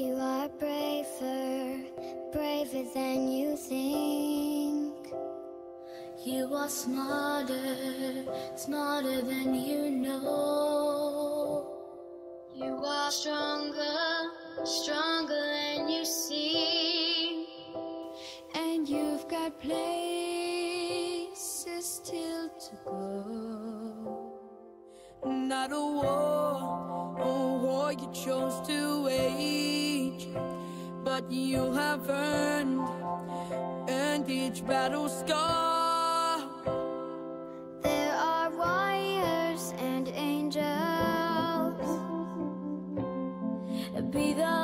You are braver than you think. You are smarter than you know. You are stronger than you seem. And you've got places still to go. Not a war you chose to wage, but you have earned each battle scar. There are warriors and angels. Be the